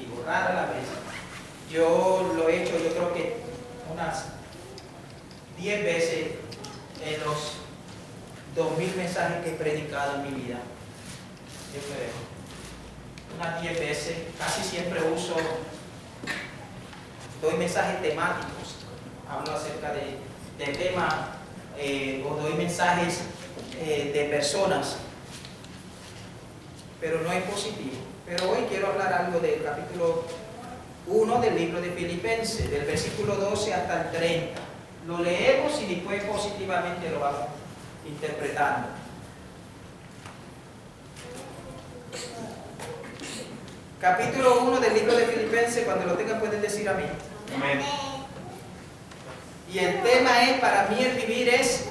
positivo, rara la vez. Yo lo he hecho, yo creo que unas 10 veces en los 2000 mensajes que he predicado en mi vida. Yo creo. Unas 10 veces, casi siempre doy mensajes temáticos, hablo acerca de temas o doy mensajes de personas, pero no es positivo. Pero hoy quiero hablar algo del capítulo 1 del libro de Filipenses, del versículo 12 hasta el 30. Lo leemos y después positivamente lo vamos interpretando. Capítulo 1 del libro de Filipenses, cuando lo tengan pueden decir amén. Amén. Y el tema es, para mí el vivir es,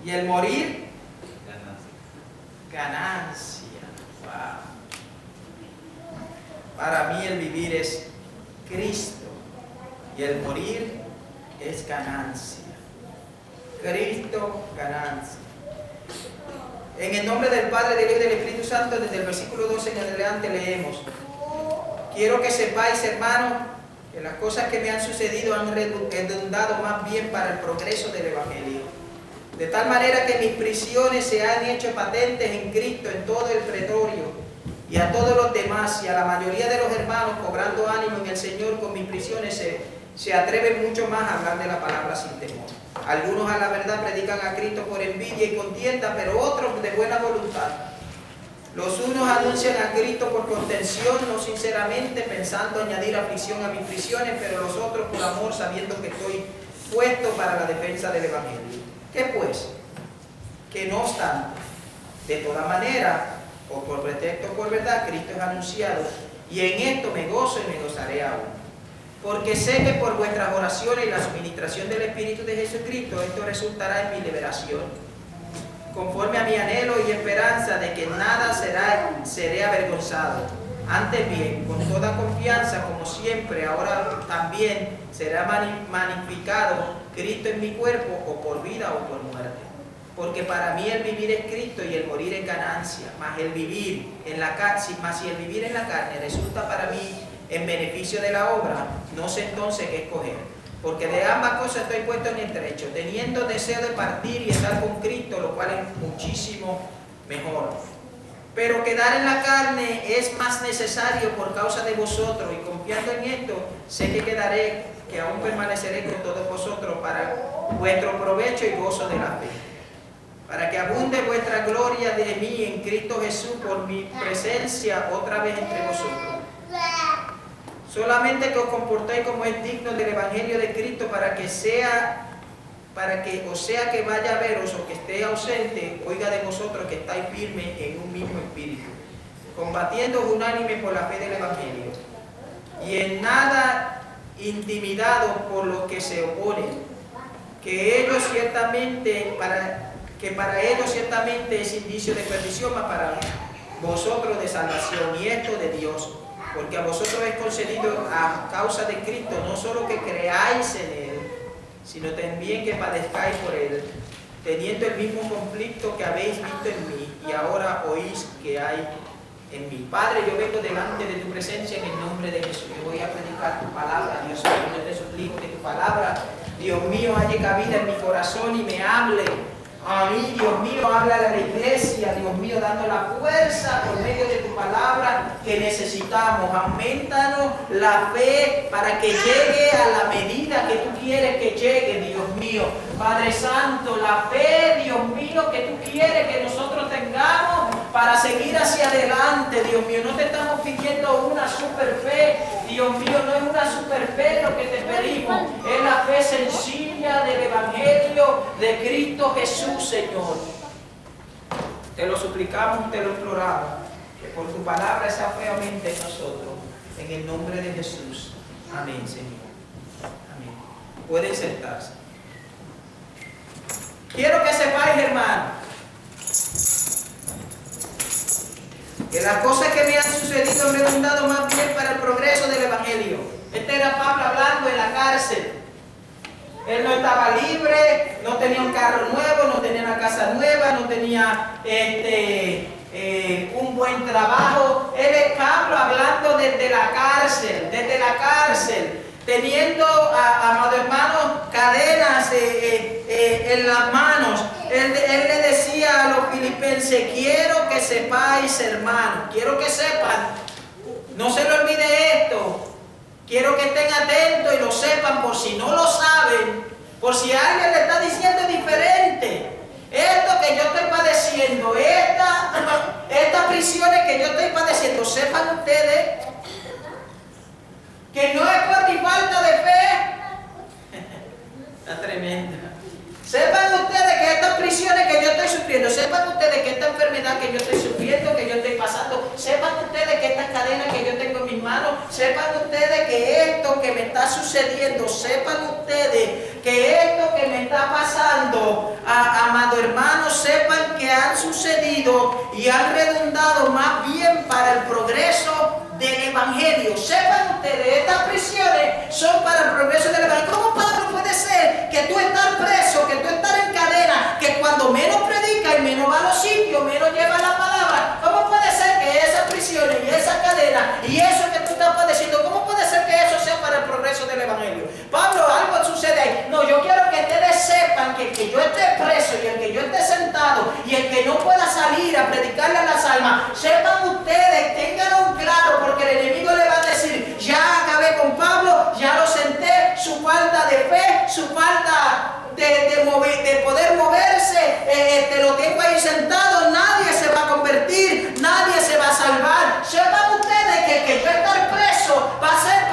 y el morir, ganancia. Wow. Para mí el vivir es Cristo y el morir es ganancia. Cristo, ganancia. En el nombre del Padre, del Hijo y del Espíritu Santo, desde el versículo 12 en adelante leemos: quiero que sepáis, hermanos, que las cosas que me han sucedido han redundado más bien para el progreso del Evangelio. De tal manera que mis prisiones se han hecho patentes en Cristo en todo el pretorio, y a todos los demás y a la mayoría de los hermanos, cobrando ánimo en el Señor con mis prisiones, se atreven mucho más a hablar de la palabra sin temor. Algunos a la verdad predican a Cristo por envidia y contienda, pero otros de buena voluntad. Los unos anuncian a Cristo por contención, no sinceramente, pensando añadir aflicción a mis prisiones, pero los otros por amor, sabiendo que estoy puesto para la defensa del Evangelio. ¿Qué pues? Que no obstante, de toda manera, o por pretexto o por verdad, Cristo es anunciado, y en esto me gozo y me gozaré aún. Porque sé que por vuestras oraciones y la suministración del Espíritu de Jesucristo, esto resultará en mi liberación, conforme a mi anhelo y esperanza de que nada seré avergonzado. Antes bien, con toda confianza, como siempre, ahora también será magnificado Cristo en mi cuerpo, o por vida o por muerte. Porque para mí el vivir es Cristo y el morir es ganancia, mas si el vivir en la carne resulta para mí en beneficio de la obra, no sé entonces qué escoger. Porque de ambas cosas estoy puesto en estrecho, teniendo deseo de partir y estar con Cristo, lo cual es muchísimo mejor. Pero quedar en la carne es más necesario por causa de vosotros, y confiando en esto, sé que quedaré, que aún permaneceré con todos vosotros para vuestro provecho y gozo de la fe, para que abunde vuestra gloria de mí en Cristo Jesús por mi presencia otra vez entre vosotros. Solamente que os comportéis como es digno del Evangelio de Cristo, para que o sea que vaya a veros o que esté ausente, oiga de vosotros que estáis firmes en un mismo espíritu, combatiendo unánime por la fe del Evangelio, y en nada intimidados por los que se oponen, que para ellos ciertamente es indicio de perdición, mas para vosotros de salvación, y esto de Dios. Porque a vosotros es concedido a causa de Cristo, no solo que creáis en Él, sino también que padezcáis por Él, teniendo el mismo conflicto que habéis visto en mí, y ahora oís que hay en mí. Padre, yo vengo delante de tu presencia en el nombre de Jesús. Yo voy a predicar tu palabra, Dios mío. Yo te suplico que tu palabra, Dios mío, halle cabida en mi corazón y me hable a mí, Dios mío. Habla a la iglesia, Dios mío, dando la fuerza por medio de tu palabra que necesitamos. Aumentanos la fe para que llegue a la medida que tú quieres que llegue, Dios mío. Padre Santo, la fe, Dios mío, que tú quieres que nosotros tengamos para seguir hacia adelante, Dios mío. No te estamos pidiendo una super fe, Dios mío, no es una super fe lo que te pedimos, es la fe sencilla del Evangelio de Cristo Jesús, Señor. Te lo suplicamos, te lo imploramos, que por tu palabra esa fe aumente en nosotros, en el nombre de Jesús. Amén, Señor. Amén. Pueden sentarse. Quiero que sepáis, hermano, que las cosas que me han sucedido han redundado más bien para el progreso del Evangelio. Este era Pablo hablando en la cárcel. Él no estaba libre, no tenía un carro nuevo, no tenía una casa nueva, no tenía un buen trabajo. Él es Pablo hablando desde la cárcel, teniendo, amado hermano, cadenas en las manos. Él le decía a los filipenses: quiero que sepáis, hermanos, quiero que sepan, no se le olvide esto, quiero que estén atentos y lo sepan, por si no lo saben, por si alguien le está diciendo diferente. Esto que yo estoy padeciendo, estas prisiones que yo estoy padeciendo, sepan ustedes que no es por mi falta de fe. Está tremenda. Sepan ustedes que estas prisiones que yo estoy sufriendo, sepan ustedes que esta enfermedad que yo estoy sufriendo, que yo estoy pasando, sepan ustedes que estas cadenas que yo tengo en mis manos, sepan ustedes que esto que me está sucediendo, sepan ustedes que esto que me está pasando, amado hermano, sepan que han sucedido y han redundado más bien para el progreso del Evangelio. Sepan ustedes, estas prisiones son para el progreso del Evangelio. ¿Cómo, Pablo, puede ser que tú estás preso, que tú estás en cadena, que cuando menos predica y menos va a los sitios, menos lleva la palabra? ¿Cómo puede ser que esas prisiones y esa cadena y eso que tú estás padeciendo, cómo puede ser que eso sea para el progreso del Evangelio? Pablo, algo sucede ahí. No, yo quiero que ustedes sepan que el que yo esté preso y el que yo esté sentado y el que no pueda salir a predicarle a las almas, sepan ustedes, tenganlo claro, porque el enemigo le va a decir: ya acabé con Pablo, ya lo senté, su falta de fe, su falta de poder moverse, te lo tengo ahí sentado, nadie se va a convertir, nadie se va a salvar. Sepan ustedes que el que yo estar preso va a ser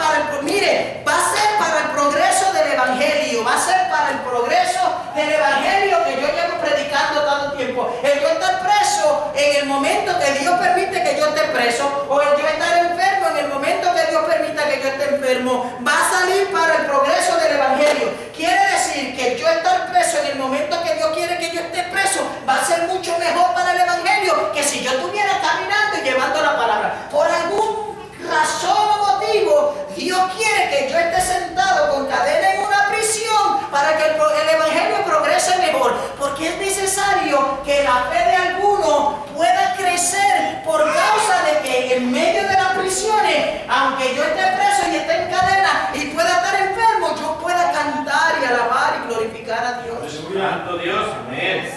va a ser para el progreso del Evangelio, va a ser para el progreso del Evangelio que yo llevo predicando tanto tiempo. El yo estar preso en el momento que Dios permite que yo esté preso, o el yo estar enfermo en el momento que Dios permita que yo esté enfermo, va a salir para el progreso del Evangelio. Quiere decir que yo estar preso en el momento que Dios quiere que yo esté preso va a ser mucho mejor para el Evangelio que si yo estuviera caminando y llevando la palabra. Por algún razón o motivo, Dios quiere que yo esté sentado con cadena en una prisión para que el Evangelio progrese mejor, porque es necesario que la fe de alguno pueda crecer por causa de que en medio de las prisiones, aunque yo esté preso y esté en cadena y pueda estar enfermo, yo pueda cantar y alabar y glorificar a Dios. Santo Dios, amén.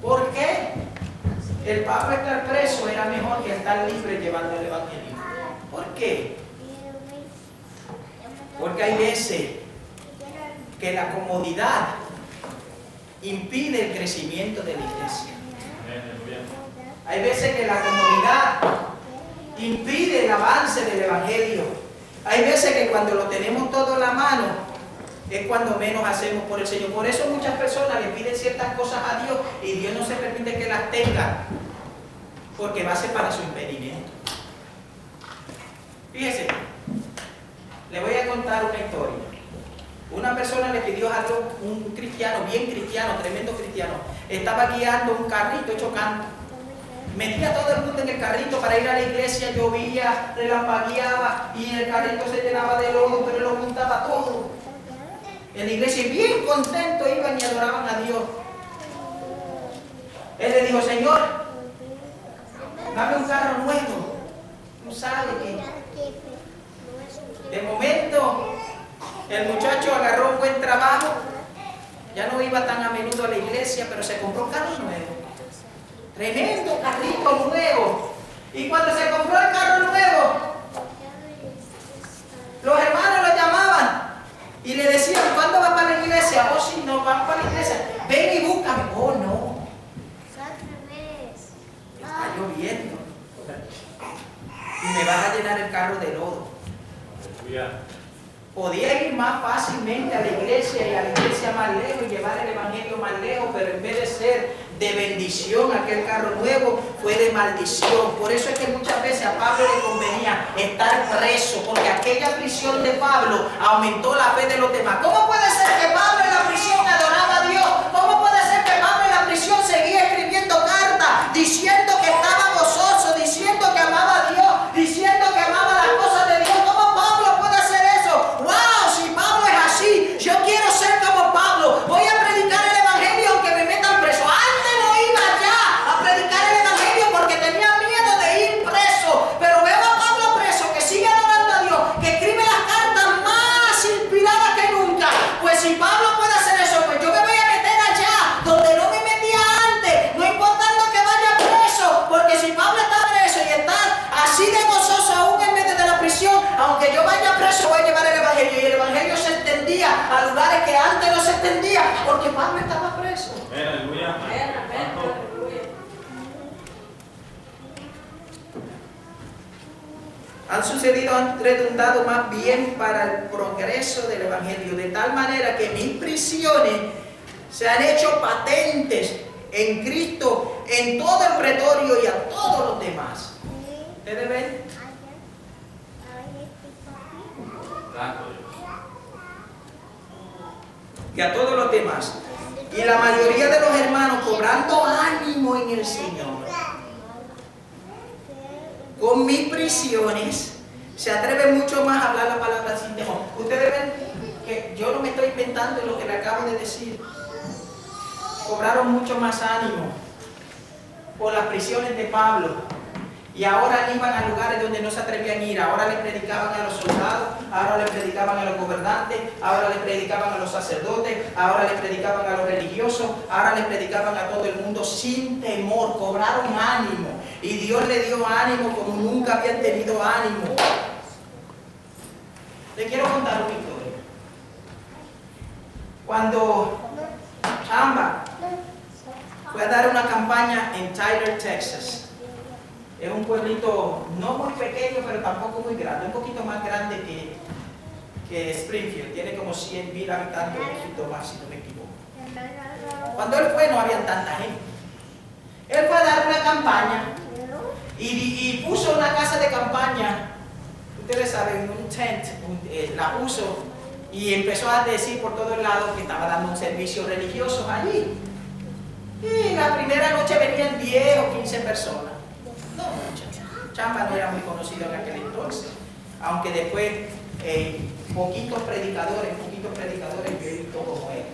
¿Por qué? El Pablo estar preso era mejor que estar libre llevando el Evangelio. ¿Por qué? Porque hay veces que la comodidad impide el crecimiento de la iglesia. Hay veces que la comodidad impide el avance del Evangelio. Hay veces que cuando lo tenemos todo en la mano es cuando menos hacemos por el Señor. Por eso muchas personas le piden ciertas cosas a Dios y Dios no se permite que las tenga, porque va a ser para su impedimento. Fíjese, le voy a contar una historia. Una persona le pidió a Dios, un cristiano, bien cristiano, tremendo cristiano, estaba guiando un carrito hecho canto. Metía a todo el mundo en el carrito para ir a la iglesia, llovía, relampagueaba y el carrito se llenaba de lodo, pero él lo montaba todo en la iglesia y bien contento iban y adoraban a Dios. Él le dijo: Señor, dame un carro nuevo. Tú sabes que de momento el muchacho agarró un buen trabajo, ya no iba tan a menudo a la iglesia, pero se compró un carro nuevo. Tremendo carrito nuevo. Y cuando se compró el carro nuevo, los hermanos lo llamaban y le decían: ¿cuándo vas para la iglesia? Oh, si no, vas para la iglesia, ven y búscame. Oh, no, está lloviendo y me vas a llenar el carro de lodo. Podía ir más fácilmente a la iglesia y a la iglesia más lejos y llevar el evangelio más lejos, pero en vez de ser de bendición aquel carro nuevo, fue de maldición. Por eso es que muchas veces a Pablo le convenía estar preso, porque aquella prisión de Pablo aumentó la fe de los demás. ¿Cómo puede ser que Pablo en la prisión adoraba a Dios? ¿Cómo puede ser que Pablo en la prisión seguía escribiendo cartas, diciendo que estaba gozoso, diciendo que amaba a Dios, diciendo que amaba las cosas de Dios? ¿Cómo Pablo puede hacer eso? ¡Wow! Si Pablo es así, yo quiero ser como Pablo. Voy a predicar el evangelio aunque me metan preso. Antes no iba ya a predicar el porque Pablo estaba preso. Aleluya. Han sucedido, han redundado más bien para el progreso del Evangelio, de tal manera que mis prisiones se han hecho patentes en Cristo, en todo el pretorio y a todos los demás. ¿Ustedes ven? Santo Dios. Y a todos los demás. Y la mayoría de los hermanos cobrando ánimo en el Señor, con mis prisiones, se atreven mucho más a hablar la palabra sin temor. Ustedes ven que yo no me estoy inventando lo que le acabo de decir. Cobraron mucho más ánimo por las prisiones de Pablo. Y ahora iban a lugares donde no se atrevían a ir. Ahora le predicaban a los soldados, ahora le predicaban a los gobernantes, ahora le predicaban a los sacerdotes, ahora le predicaban a los religiosos, ahora le predicaban a todo el mundo sin temor. Cobraron ánimo. Y Dios le dio ánimo como nunca habían tenido ánimo. Le quiero contar una historia. Cuando Chamba fue a dar una campaña en Tyler, Texas. Es un pueblito no muy pequeño, pero tampoco muy grande, un poquito más grande que Springfield. Tiene como 100,000 habitantes, un poquito más, si no me equivoco. Cuando él fue, no había tanta gente. Él fue a dar una campaña y puso una casa de campaña. Ustedes saben, un tent, la puso y empezó a decir por todos lados que estaba dando un servicio religioso allí. Y la primera noche venían 10 o 15 personas. No muchas. Chamba no era muy conocido en aquel entonces, aunque después poquitos predicadores, yo he visto como él.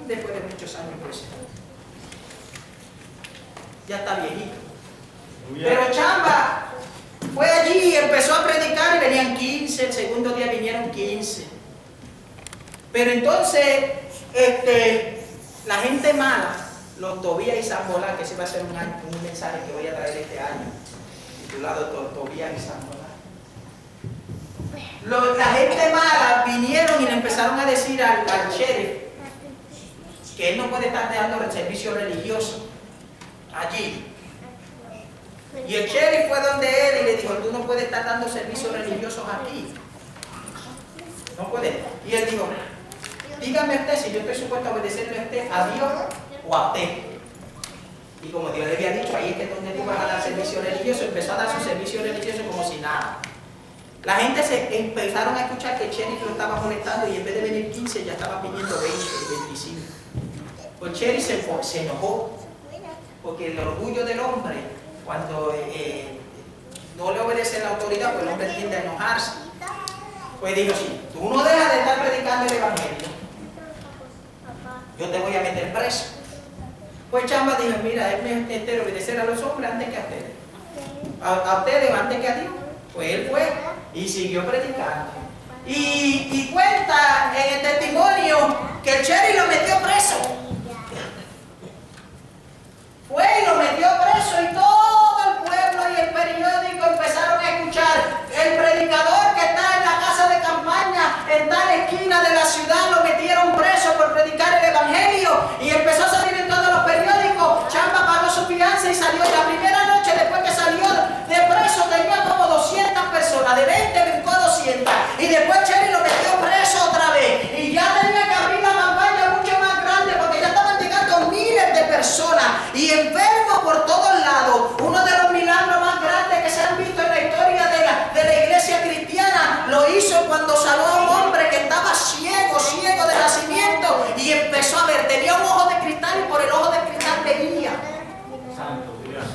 Después de muchos años, pues, ya está viejito. Pero Chamba fue allí y empezó a predicar y venían 15, el segundo día vinieron 15. Pero entonces, la gente mala, los Tobías y Sanbolá, que ese va a ser un mensaje que voy a traer este año, titulado Tobías y Sanbolá. La gente mala vinieron y le empezaron a decir al sheriff que él no puede estar dando el servicio religioso allí. Y el sheriff fue donde él y le dijo: tú no puedes estar dando servicios religiosos aquí. No puede. Y él dijo: dígame usted si yo estoy supuesto a obedecerle a usted, a Dios o a usted. Y como Dios le había dicho, ahí es que donde tú vas a dar servicio religioso, empezó a dar su servicio religioso como si nada. La gente se empezaron a escuchar que el sheriff lo estaba molestando y en vez de venir 15 ya estaba pidiendo 20, 25. Pues el sheriff se enojó, porque el orgullo del hombre, cuando no le obedece la autoridad, pues el hombre tiende a enojarse. Pues dijo: si tú no dejas de estar predicando el evangelio, yo te voy a meter preso. Pues Chamba dijo: mira, es mejor obedecer a los hombres antes que a ustedes. A ustedes antes que a Dios. Pues él fue y siguió predicando. Y cuenta en el testimonio que el sheriff lo metió preso. Fue y lo metió preso y todo el pueblo y el periódico empezaron a escuchar: el predicador que está en la casa de campaña en tal esquina de la ciudad lo metieron preso por predicar el evangelio. Y empezó a salir en todos los periódicos. Chamba pagó su fianza y salió. La primera noche después que salió de preso tenía como 200 personas, de 20 brincó a 200. Y después Cherry lo metió preso otra vez. Y ya tenía que abrir la campaña mucho más grande porque ya estaban llegando miles de personas y enfermos por todos lados. Uno de los milagros más grandes que se han visto en la historia de la iglesia cristiana lo hizo cuando sanó a un hombre que estaba ciego de nacimiento y empezó a ver. Tenía un ojo de cristal y por el ojo de cristal veía. Santo Dios.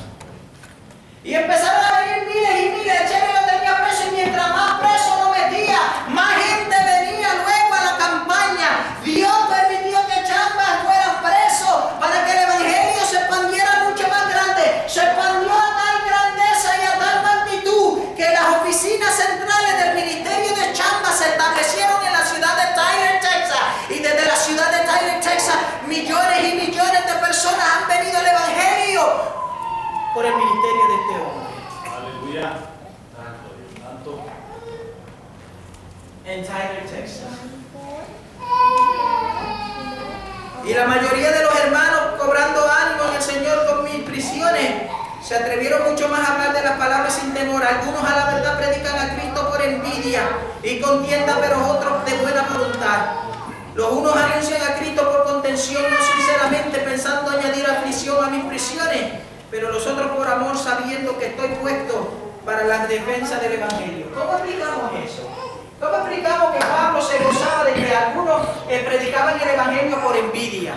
Y empezaron a venir miles y miles. El sheriff lo tenía preso y mientras más preso lo metía, más gente venía luego a la campaña. Dios permitió que Chamba fuera preso para que el evangelio se expandiera mucho más grande. Se expandió a tal grandeza y a tal magnitud que las oficinas centrales del ministerio de Chamba se establecieron en la ciudad de Tyler, Texas. Y desde la ciudad de Tyler, Texas, millones y millones de personas han venido al evangelio por el ministerio de este hombre. Aleluya. Santo Dios. Santo. En Tyler, Texas. Y la mayoría de los hermanos, cobrando ánimo en el Señor con mis prisiones, se atrevieron mucho más a hablar de las palabras sin temor. Algunos a la verdad predican a Cristo por envidia y contienda, pero otros de buena voluntad. Los unos anuncian a Cristo por contención, no sinceramente, pensando añadir aflicción a mis prisiones, pero los otros por amor, sabiendo que estoy puesto para la defensa del Evangelio. ¿Cómo explicamos eso? ¿Cómo explicamos que Pablo se gozaba de que algunos predicaban el Evangelio por envidia?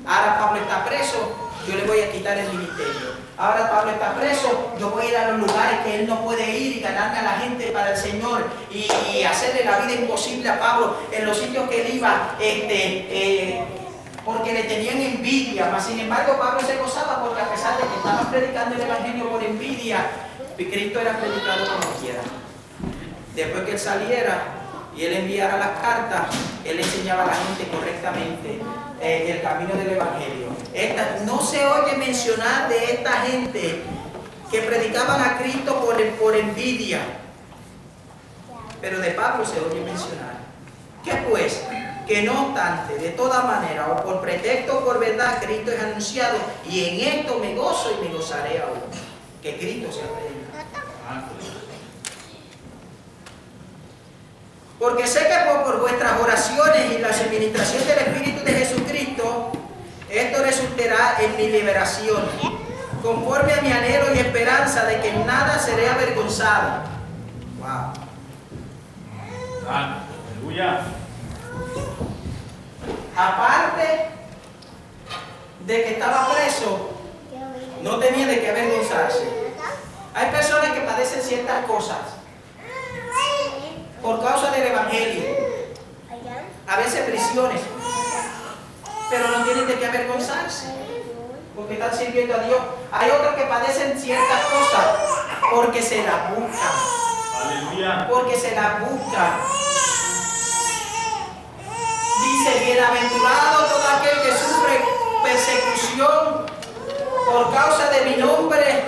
Ahora Pablo está preso, yo le voy a quitar el ministerio. Ahora Pablo está preso, yo voy a ir a los lugares que él no puede ir y ganarme a la gente para el Señor y hacerle la vida imposible a Pablo en los sitios que él iba, porque le tenían envidia. Mas sin embargo Pablo se gozaba porque a pesar de que estaban predicando el Evangelio por envidia, Cristo era predicado como quiera. Después que él saliera y él enviara las cartas, él enseñaba a la gente correctamente el camino del Evangelio. No se oye mencionar de esta gente que predicaban a Cristo por envidia, pero de Pablo se oye mencionar. ¿Qué pues? Que no obstante, de toda manera, o por pretexto o por verdad, Cristo es anunciado, y en esto me gozo y me gozaré aún, que Cristo se predica. Porque sé que por vuestras oraciones y la administración del Espíritu de Jesucristo, esto resultará en mi liberación, conforme a mi anhelo y esperanza de que en nada seré avergonzado. Wow. Aleluya. Aparte de que estaba preso, no tenía de qué avergonzarse. Hay personas que padecen ciertas cosas por causa del Evangelio, a veces prisiones, pero no tienen de qué avergonzarse, porque están sirviendo a Dios. Hay otros que padecen ciertas cosas porque se las buscan. Aleluya. Porque se las buscan. Dice: bienaventurado todo aquel que sufre persecución por causa de mi nombre,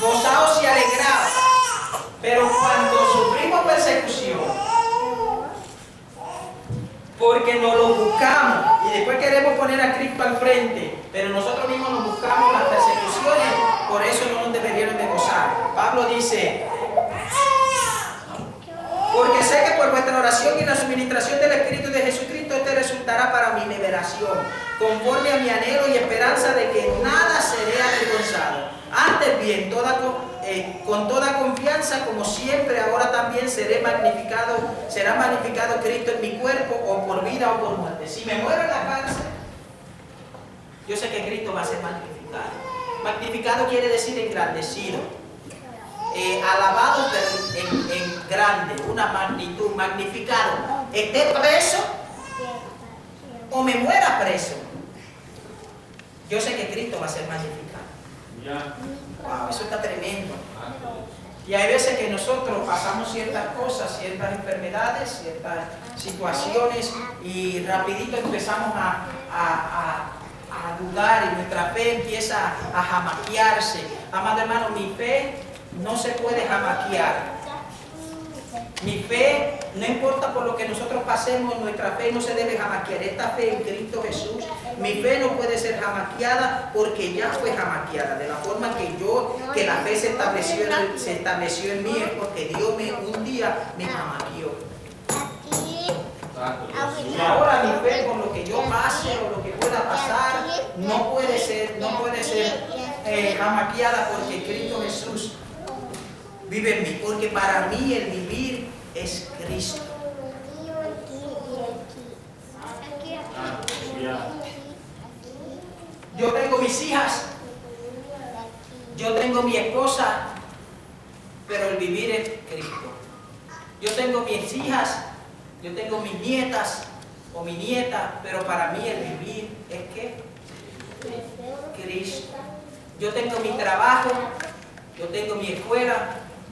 gozaos y alegraos. Pero cuando sufrimos persecución, porque nos lo buscamos y después queremos poner a Cristo al frente, pero nosotros mismos nos buscamos las persecuciones, por eso no nos deberíamos de gozar. Pablo dice: porque sé que por vuestra oración y la suministración del Espíritu de Jesucristo este resultará para mi liberación, conforme a mi anhelo y esperanza de que nada seré avergonzado. Antes bien, con toda confianza, como siempre, ahora también será magnificado Cristo en mi cuerpo, o por vida o por muerte. Si me muero en la cárcel, yo sé que Cristo va a ser magnificado. Magnificado quiere decir engrandecido, alabado en grande, una magnitud, magnificado. Esté preso o me muera preso, yo sé que Cristo va a ser magnificado. Wow, eso está tremendo. Y hay veces que nosotros pasamos ciertas cosas, ciertas enfermedades, ciertas situaciones, y rapidito empezamos a dudar y nuestra fe empieza a jamaquearse. Amado hermano, mi fe no se puede jamaquear. Mi fe, no importa por lo que nosotros pasemos, nuestra fe no se debe jamaquear. Esta fe en Cristo Jesús, mi fe no puede ser jamaqueada, porque ya fue jamaqueada. De la forma que la fe se estableció en mí, es porque Dios un día me jamaqueó. Y ahora mi fe, con lo que yo pase o lo que pueda pasar, no puede ser jamaqueada, porque Cristo Jesús vive en mí. Porque para mí el vivir es Cristo. Yo tengo mis hijas, yo tengo mi esposa, pero el vivir es Cristo. Yo tengo mis hijas, yo tengo mis nietas o mi nieta, pero para mí el vivir es ¿qué? Cristo. Yo tengo mi trabajo, yo tengo mi escuela,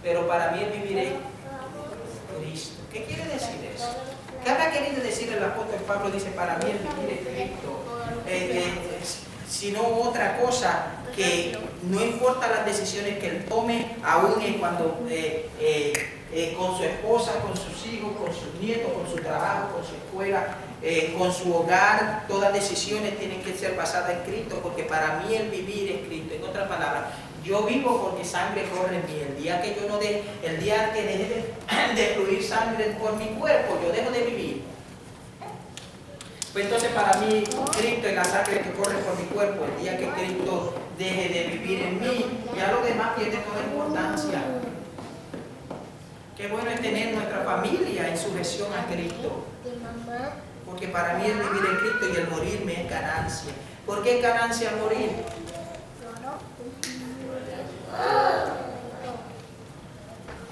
pero para mí el vivir es Cristo. ¿Qué quiere decir eso? ¿Qué habrá querido decir el apóstol Pablo? Dice: para mí el vivir es Cristo. Sino otra cosa, que no importa las decisiones que él tome, aún cuando con su esposa, con sus hijos, con sus nietos, con su trabajo, con su escuela, con su hogar, todas decisiones tienen que ser basadas en Cristo, porque para mí el vivir es Cristo. En otras palabras, yo vivo porque sangre corre en mí. El día que yo no de, el día que deje de fluir sangre por mi cuerpo, yo dejo de vivir. Pues entonces para mí Cristo es la sangre que corre por mi cuerpo. El día que Cristo deje de vivir en mí, ya lo demás pierde toda importancia. Qué bueno es tener nuestra familia en sujeción a Cristo. Porque para mí el vivir en Cristo y el morir me es ganancia. ¿Por qué es ganancia morir?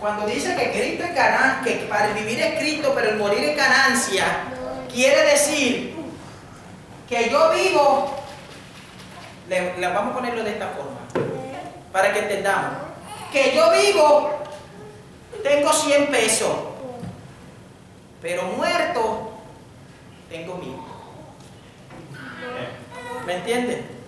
Cuando dice que Cristo es ganancia, que para el vivir es Cristo, pero el morir es ganancia, quiere decir que yo vivo, vamos a ponerlo de esta forma, para que entendamos, que yo vivo, tengo 100 pesos, pero muerto, tengo 1000. ¿Me entienden?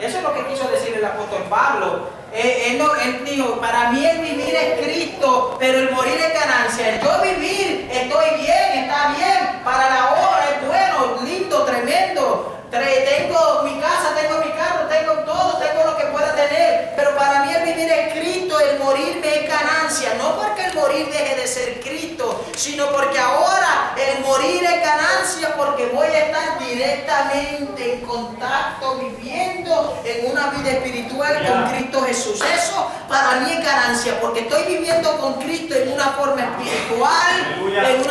Eso es lo que quiso decir el apóstol Pablo. Él dijo, para mí el vivir es Cristo, pero el morir es ganancia. El yo vivir, estoy bien, está bien, para la obra es bueno, lindo, tremendo. Tengo mi casa, tengo mi carro, tengo todo, tengo lo que pueda tener. Pero para mí el vivir es Cristo, el morir me es ganancia. No porque el morir deje de ser Cristo, sino porque ahora el morir es ganancia, porque voy a estar directamente en contacto, viviendo en una vida espiritual con Cristo Jesús. Eso para mí es ganancia, porque estoy viviendo con Cristo en una forma espiritual, Él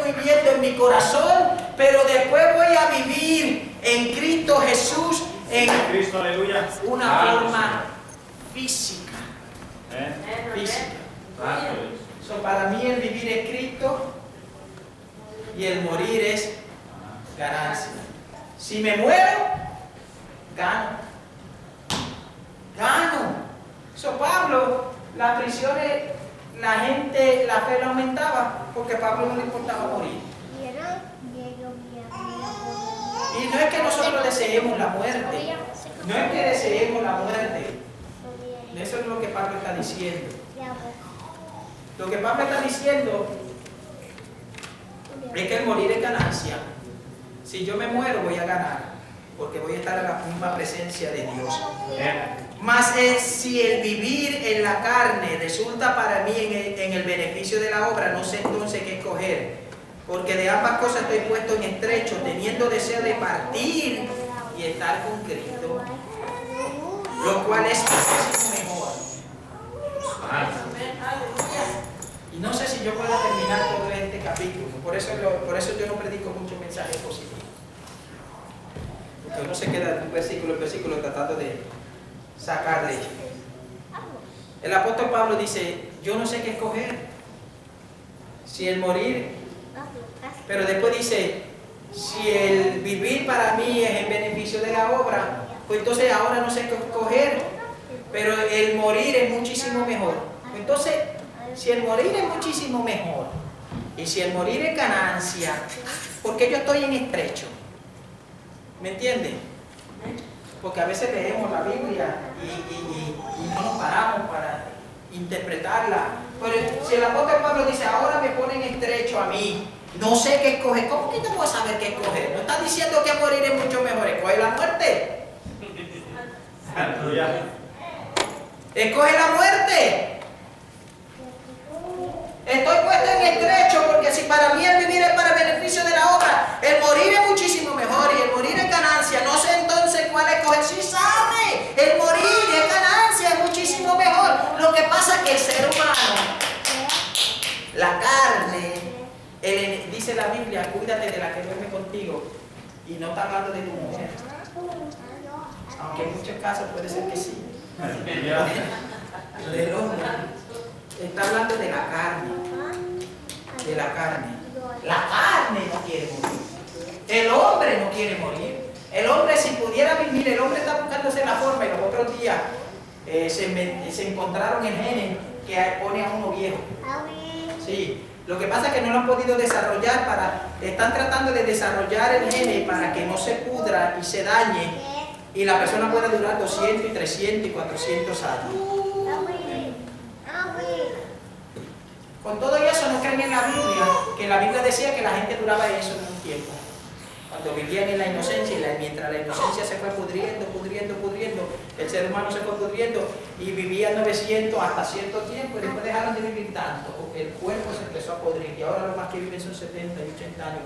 viviendo en mi corazón, pero después voy a vivir en Cristo Jesús en una forma física. Para mí el vivir es Cristo y el morir es ganancia. Si me muero, gano. Pablo, las prisiones, la gente, la fe la aumentaba porque a Pablo no le importaba morir. Y no es que nosotros deseemos la muerte, no es que deseemos la muerte. Eso es lo que Pablo está diciendo. Lo que Pablo está diciendo es que el morir es ganancia. Si yo me muero, voy a ganar, porque voy a estar en la misma presencia de Dios. Mas si el vivir en la carne resulta para mí en el beneficio de la obra, no sé entonces qué escoger, porque de ambas cosas estoy puesto en estrecho, teniendo deseo de partir y estar con Cristo, lo cual es muchísimo mejor. Y no sé si yo pueda terminar todo este capítulo, por eso yo no predico mucho mensaje positivo, porque uno se queda de un versículo en versículo tratando de sacarle. El apóstol Pablo dice, yo no sé qué escoger, si el morir, pero después dice, si el vivir para mí es en beneficio de la obra, pues entonces ahora no sé qué escoger, pero el morir es muchísimo mejor. Entonces, si el morir es muchísimo mejor y si el morir es ganancia, ¿por qué yo estoy en estrecho? ¿Me entienden? Porque a veces leemos la Biblia y no nos paramos para interpretarla. Pero si el apóstol Pablo dice, ahora me ponen estrecho a mí, no sé qué escoger, ¿cómo que no voy a saber qué escoger? No está diciendo que morir es mucho mejor, escoge la muerte. Escoge la muerte. Estoy puesto en estrecho porque si para mí el vivir es para beneficio de la obra, el morir es muchísimo mejor y el morir es ganancia. No sé entonces cuál escoger. Si sabe, el morir es ganancia, es muchísimo mejor. Lo que pasa es que el ser humano, la carne, dice la Biblia, cuídate de la que duerme contigo, y no está hablando de tu mujer, aunque en muchos casos puede ser que sí. Del hombre. Está hablando de la carne. De la carne. La carne no quiere morir. El hombre no quiere morir. El hombre, si pudiera vivir, el hombre está buscándose la forma. Y los otros días se encontraron el gene que pone a uno viejo. Sí. Lo que pasa es que no lo han podido desarrollar. Están tratando de desarrollar el gene para que no se pudra y se dañe y la persona pueda durar 200 y 300 y 400 años. Con todo eso no creen en la Biblia. que la Biblia decía que la gente duraba eso en un tiempo. Cuando vivían en la inocencia, y mientras la inocencia se fue pudriendo, el ser humano se fue pudriendo y vivía 900 hasta cierto tiempo y después dejaron de vivir tanto porque el cuerpo se empezó a pudrir y ahora los más que viven son 70 y 80 años.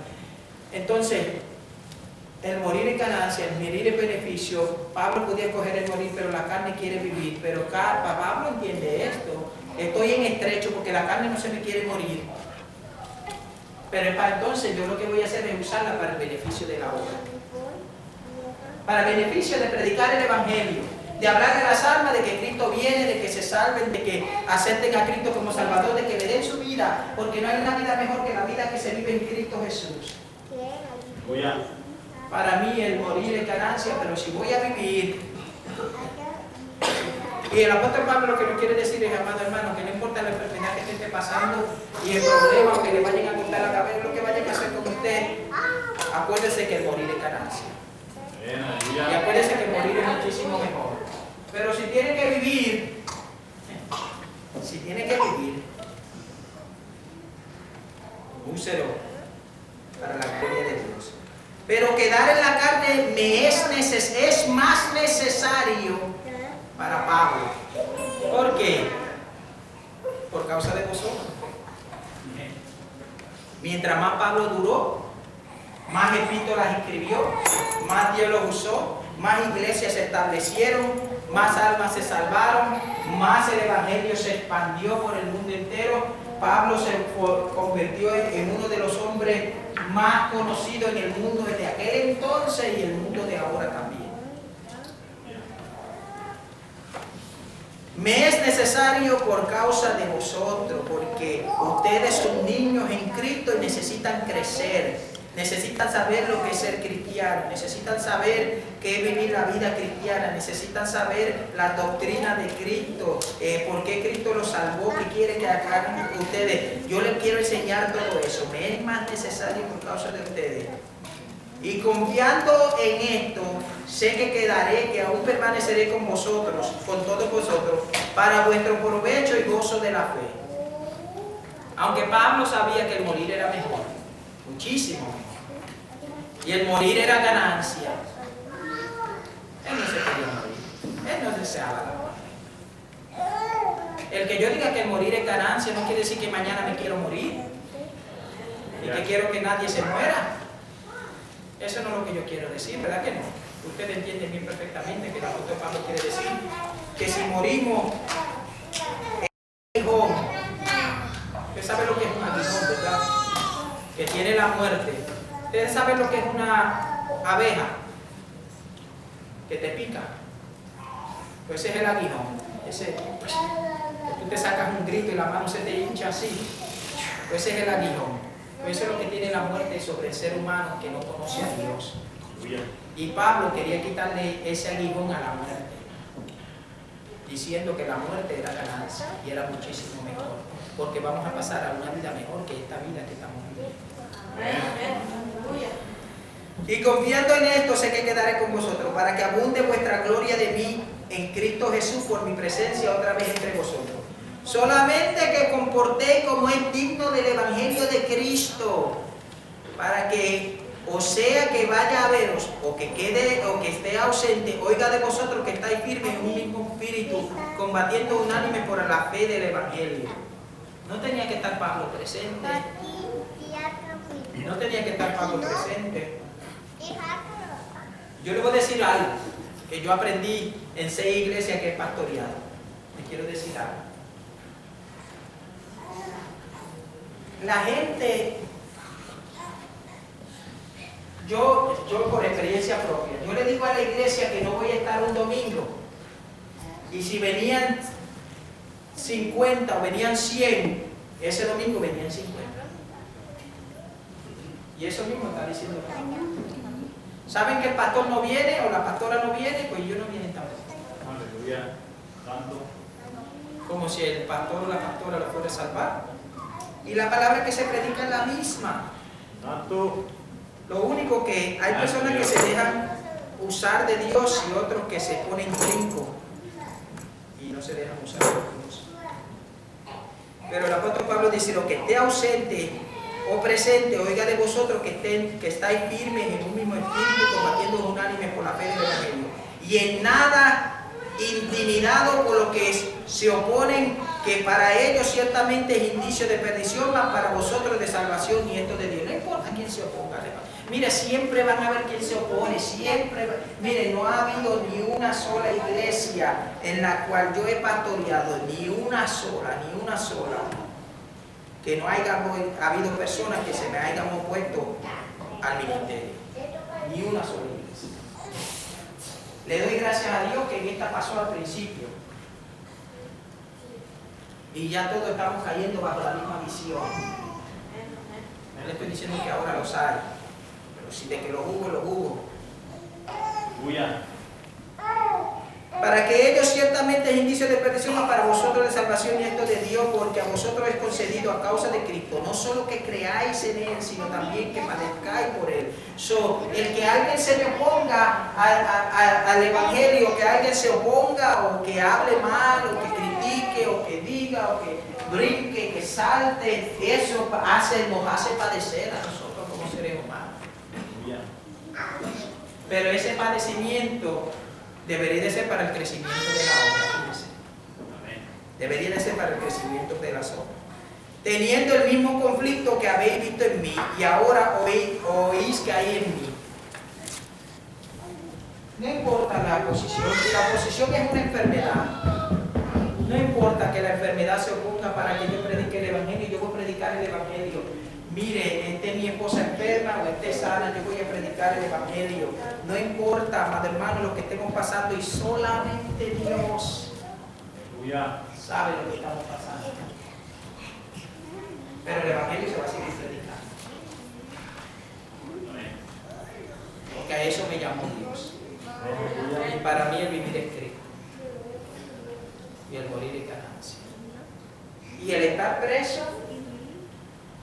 Entonces, el morir es ganancia, el morir es beneficio. Pablo podía escoger el morir, pero la carne quiere vivir. Pero Pablo entiende esto. Estoy en estrecho porque la carne no se me quiere morir. Pero para entonces yo lo que voy a hacer es usarla para el beneficio de la obra. Para el beneficio de predicar el Evangelio, de hablar de las almas, de que Cristo viene, de que se salven, de que acepten a Cristo como Salvador, de que le den su vida, porque no hay una vida mejor que la vida que se vive en Cristo Jesús. Para mí el morir es ganancia, pero si voy a vivir. Y el apóstol Pablo lo que nos quiere decir es, amado hermano, que no importa la enfermedad que esté pasando y el problema que le vayan a cortar la cabeza, lo que vayan a hacer con usted, acuérdese que el morir es ganancia. Y acuérdese que el morir es muchísimo mejor. Pero si tiene que vivir, úselo para la gloria de Dios. Pero quedar en la carne es más necesario para Pablo. ¿Por qué? Por causa de vosotros. Mientras más Pablo duró, más epístolas escribió, más Dios los usó, más iglesias se establecieron, más almas se salvaron, más el evangelio se expandió por el mundo entero. Pablo se convirtió en uno de los hombres más conocidos en el mundo desde aquel entonces y el mundo de ahora también. Me es necesario por causa de vosotros, porque ustedes son niños en Cristo y necesitan crecer, necesitan saber lo que es ser cristiano, necesitan saber qué es vivir la vida cristiana, necesitan saber la doctrina de Cristo, por qué Cristo los salvó, qué quiere que hagan ustedes. Yo les quiero enseñar todo eso, me es más necesario por causa de ustedes. Y confiando en esto, sé que quedaré, que aún permaneceré con vosotros, con todos vosotros, para vuestro provecho y gozo de la fe. Aunque Pablo sabía que el morir era mejor, muchísimo mejor, y el morir era ganancia, él no se quería morir, él no deseaba la muerte. El que yo diga que el morir es ganancia no quiere decir que mañana me quiero morir y que quiero que nadie se muera. Eso no es lo que yo quiero decir, ¿verdad que no? Ustedes entienden bien perfectamente que el apóstol Pablo quiere decir que si morimos en aguijón, usted sabe lo que es un aguijón, ¿verdad? Que tiene la muerte. Ustedes saben lo que es una abeja que te pica. Pues ese es el aguijón. Tú te sacas un grito y la mano se te hincha así. Pues ese es el aguijón. Eso es lo que tiene la muerte sobre el ser humano que no conoce a Dios. Y Pablo quería quitarle ese aguijón a la muerte, diciendo que la muerte era ganancia y era muchísimo mejor, porque vamos a pasar a una vida mejor que esta vida que estamos viviendo. Y confiando en esto, sé que quedaré con vosotros, para que abunde vuestra gloria de mí en Cristo Jesús por mi presencia otra vez entre vosotros. Solamente que comportéis como es digno del Evangelio de Cristo, para que, o sea que vaya a veros, o que quede, o que esté ausente, oiga de vosotros que estáis firmes en un mismo espíritu, combatiendo unánime por la fe del Evangelio. No tenía que estar Pablo presente. No tenía que estar Pablo presente. Yo le voy a decir algo que yo aprendí en 6 iglesias que he pastoreado. Le quiero decir algo. La gente, yo por experiencia propia, yo le digo a la iglesia que no voy a estar un domingo, y si venían 50 o venían 100, ese domingo venían 50. Y eso mismo está diciendo la Biblia. ¿Saben que el pastor no viene o la pastora no viene? Pues yo no vienen tampoco. Aleluya. Santo. Como si el pastor o la pastora lo fuera a salvar. Y la palabra que se predica es la misma. Santo. Lo único que hay personas que se dejan usar de Dios y otros que se ponen trinco y no se dejan usar de Dios. Pero el apóstol Pablo dice: lo que esté ausente, o presente, oiga de vosotros que estáis firmes en un mismo espíritu, combatiendo unánime por la fe del Evangelio, y en nada intimidados por lo que se oponen, que para ellos ciertamente es indicio de perdición, mas para vosotros de salvación, y esto de Dios. No importa quién se oponga. Mire, siempre van a haber quien se opone, siempre. Mire, no ha habido ni una sola iglesia en la cual yo he pastoreado, ni una sola, que no haya habido personas que se me hayan opuesto al ministerio. Ni una sola iglesia. Le doy gracias a Dios que en esta pasó al principio. Y ya todos estamos cayendo bajo la misma visión. No le estoy diciendo que ahora los hay, pero si de que los hubo, los hubo. Aleluya. Para que ellos ciertamente es indicio de perdición, mas para vosotros de salvación, y esto de Dios, porque a vosotros es concedido a causa de Cristo, no solo que creáis en Él, sino también que padezcáis por Él. El que alguien se le oponga al Evangelio, que alguien se oponga, o que hable mal, o que critique, o que diga, o que brinque, que salte, eso nos hace padecer a nosotros como seres humanos. Pero ese padecimiento debería de ser para el crecimiento de la obra, fíjense. Debería de ser para el crecimiento de las obras. Teniendo el mismo conflicto que habéis visto en mí, y ahora oís que hay en mí. No importa la oposición, si la oposición es una enfermedad, no importa que la enfermedad se oponga para que yo predique el Evangelio, yo voy a predicar el Evangelio. Mire, esté mi esposa enferma o esté sana, yo voy a predicar el Evangelio. No importa, amado hermano, lo que estemos pasando, y solamente Dios sabe lo que estamos pasando. Pero el Evangelio se va a seguir predicando. Porque a eso me llamó Dios. Y para mí el vivir es Cristo. Y el morir es ganancia. Y el estar preso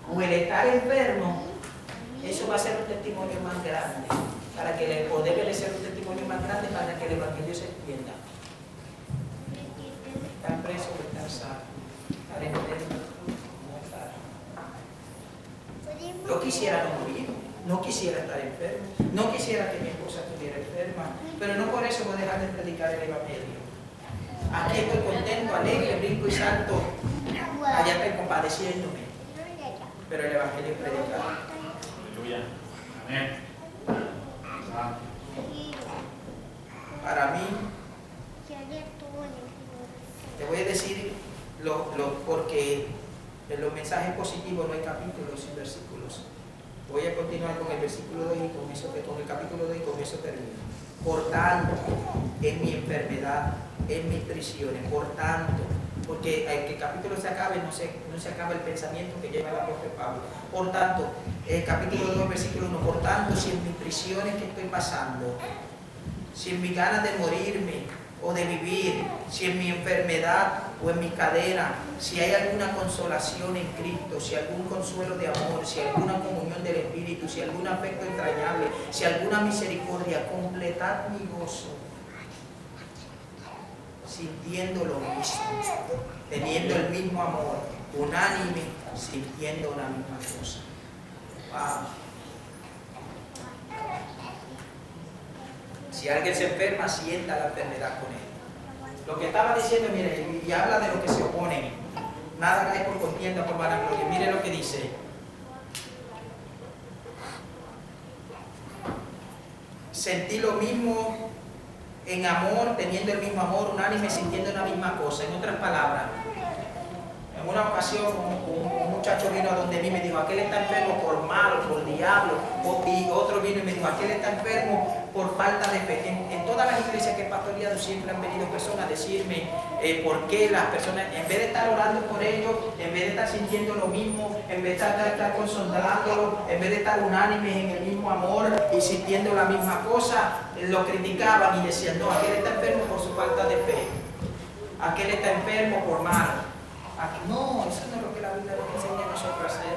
o el estar enfermo, eso va a ser un testimonio más grande, para que el poder debe de ser un testimonio más grande para que el Evangelio se extienda. Estar preso o estar sano, estar enfermo, no estar. No quisiera no morir, no quisiera estar enfermo, no quisiera que mi esposa estuviera enferma, pero no por eso voy a dejar de predicar el Evangelio. Aquí estoy contento, alegre, brinco y salto, allá estoy compadeciéndome. Pero el Evangelio es predicado. Aleluya. Amén. Para mí, te voy a decir porque en los mensajes positivos no hay capítulos y versículos. Voy a continuar con el versículo 2 y con el capítulo 2 y con eso termino. Por tanto, en mi enfermedad, en mis prisiones, por tanto, porque al que el capítulo se acabe, no se acaba el pensamiento que lleva el apóstol Pablo. Por tanto, el capítulo 2, versículo 1, por tanto, si en mis prisiones que estoy pasando, si en mis ganas de morirme o de vivir, si en mi enfermedad o en mi cadena, si hay alguna consolación en Cristo, si algún consuelo de amor, si alguna comunión del Espíritu, si algún afecto entrañable, si alguna misericordia, completad mi gozo, sintiendo lo mismo, teniendo el mismo amor, unánime, sintiendo una misma cosa. Wow. Si alguien se enferma, sienta la enfermedad con él. Lo que estaba diciendo, mire, y habla de lo que se oponen. Nada hagáis por contienda, por vanagloria. Mire lo que dice. Sentí lo mismo en amor, teniendo el mismo amor, unánime, sintiendo la misma cosa. En otras palabras, en una ocasión un muchacho vino a donde mí y me dijo, aquel está enfermo por malo, por diablo, y otro vino y me dijo, aquel está enfermo por falta de fe. En todas las iglesias que he pastoreado siempre han venido personas a decirme por qué las personas, en vez de estar orando por ellos, en vez de estar sintiendo lo mismo, en vez de estar consolándolo, en vez de estar unánimes en el mismo amor y sintiendo la misma cosa, lo criticaban y decían, no, aquel está enfermo por su falta de fe, aquel está enfermo por malo. No, eso no es lo que la Biblia nos enseña a nosotros a hacer.